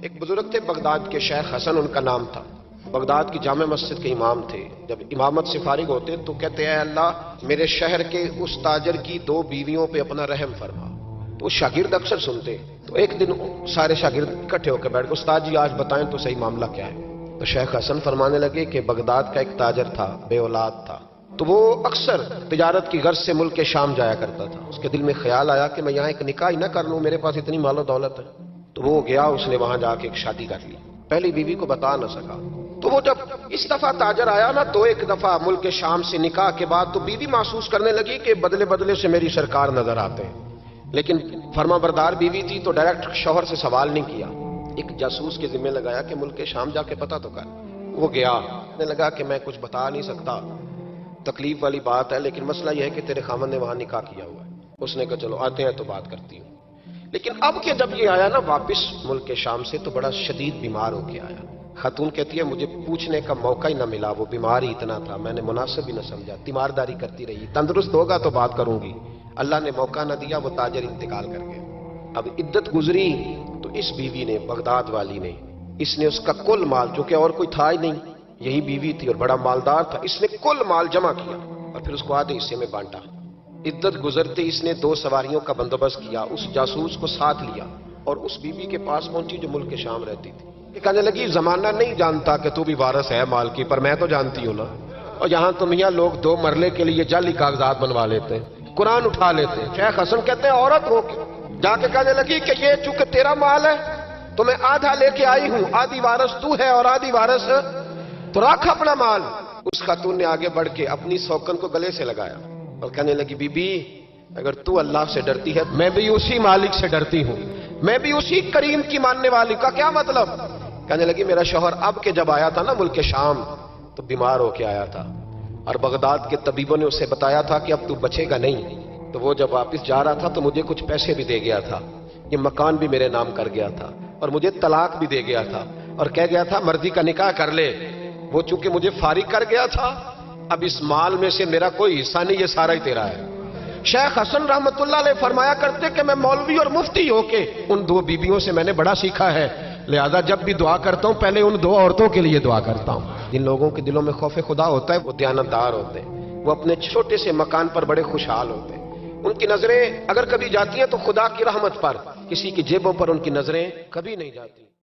ایک بزرگ تھے بغداد کے، شیخ حسن ان کا نام تھا، بغداد کی جامع مسجد کے امام تھے۔ جب امامت سے فارغ ہوتے تو کہتے ہیں اے اللہ میرے شہر کے اس تاجر کی 2 بیویوں پہ اپنا رحم فرما۔ تو وہ شاگرد اکثر سنتے، تو ایک دن سارے شاگرد اکٹھے ہو کے بیٹھ گئے، استاد جی آج بتائیں تو صحیح معاملہ کیا ہے۔ تو شیخ حسن فرمانے لگے کہ بغداد کا ایک تاجر تھا، بے اولاد تھا، تو وہ اکثر تجارت کی غرض سے ملک شام جایا کرتا تھا۔ اس کے دل میں خیال آیا کہ میں یہاں ایک نکاح ہی نہ کر لوں، میرے پاس اتنی مال و دولت ہے۔ تو وہ گیا، اس نے وہاں جا کے ایک شادی کر لی، پہلی بیوی کو بتا نہ سکا۔ تو وہ جب اس دفعہ تاجر آیا نا، تو ایک دفعہ ملک شام سے نکاح کے بعد تو بیوی محسوس کرنے لگی کہ بدلے بدلے سے میری سرکار نظر آتے ہیں، لیکن فرما بردار بیوی تھی تو ڈائریکٹ شوہر سے سوال نہیں کیا، ایک جاسوس کے ذمہ لگایا کہ ملک شام جا کے پتہ تو کر۔ وہ گیا، کہنے لگا کہ میں کچھ بتا نہیں سکتا، تکلیف والی بات ہے، لیکن مسئلہ یہ ہے کہ تیرے خاوند نے وہاں نکاح کیا ہوا ہے۔ اس نے کہا چلو آتے ہیں تو بات کرتی ہوں۔ لیکن اب کہ جب یہ آیا نا واپس ملک شام سے، تو بڑا شدید بیمار ہو کے آیا۔ خاتون کہتی ہے مجھے پوچھنے کا موقع ہی نہ ملا، وہ بیمار ہی اتنا تھا، میں نے مناسب ہی نہ سمجھا، تیمارداری کرتی رہی، تندرست ہوگا تو بات کروں گی، اللہ نے موقع نہ دیا، وہ تاجر انتقال کر گیا۔ اب عدت گزری تو اس بیوی نے، بغداد والی نے، اس نے اس کا کل مال، جو کہ اور کوئی تھا ہی نہیں، یہی بیوی تھی اور بڑا مالدار تھا، اس نے کل مال جمع کیا اور پھر اس کو آدھے حصے میں بانٹا۔ عدت گزرتے اس نے 2 سواریوں کا بندوبست کیا، اس جاسوس کو ساتھ لیا اور اس بیوی کے پاس پہنچی جو ملک شام رہتی تھی۔ یہ کہنے لگی زمانہ نہیں جانتا کہ تو بھی وارث ہے مال کی، پر میں تو جانتی ہوں نا، اور یہاں تم یہاں لوگ 2 مرلے کے لیے جعلی کاغذات بنوا لیتے ہیں، قرآن اٹھا لیتے ہیں۔ شیخ حسن کہتے ہیں عورت ہو کے جا کے کہنے لگی کہ یہ چونکہ تیرا مال ہے تو میں آدھا لے کے آئی ہوں، آدھی وارث تو ہے اور آدھی وارث تو رکھ اپنا مال۔ اس خاتون نے آگے بڑھ کے اپنی سوکن کو گلے سے لگایا اور کہنے لگی بی بی اگر تو اللہ سے ڈرتی ہے میں بھی اسی مالک سے ڈرتی ہوں، میں بھی اسی کریم کی ماننے والی۔ کا کیا مطلب؟ کہنے لگی میرا شوہر اب کہ جب آیا تھا نا ملک شام تو بیمار ہو کے آیا تھا، اور بغداد کے طبیبوں نے اسے بتایا تھا کہ اب تو بچے گا نہیں، تو وہ جب واپس جا رہا تھا تو مجھے کچھ پیسے بھی دے گیا تھا، یہ مکان بھی میرے نام کر گیا تھا، اور مجھے طلاق بھی دے گیا تھا، اور کہہ گیا تھا مرضی کا نکاح کر لے۔ وہ چونکہ مجھے فارغ کر گیا تھا، اب اس مال میں سے میرا کوئی حصہ نہیں، یہ سارا ہی تیرا ہے۔ شیخ حسن رحمت اللہ علیہ فرمایا کرتے کہ میں مولوی اور مفتی ہو کے ان 2 بیویوں سے میں نے بڑا سیکھا ہے، لہذا جب بھی دعا کرتا ہوں پہلے ان 2 عورتوں کے لیے دعا کرتا ہوں۔ جن لوگوں کے دلوں میں خوف خدا ہوتا ہے وہ دیانتدار ہوتے ہیں، وہ اپنے چھوٹے سے مکان پر بڑے خوشحال ہوتے ہیں، ان کی نظریں اگر کبھی جاتی ہیں تو خدا کی رحمت پر، کسی کی جیبوں پر ان کی نظریں کبھی نہیں جاتی۔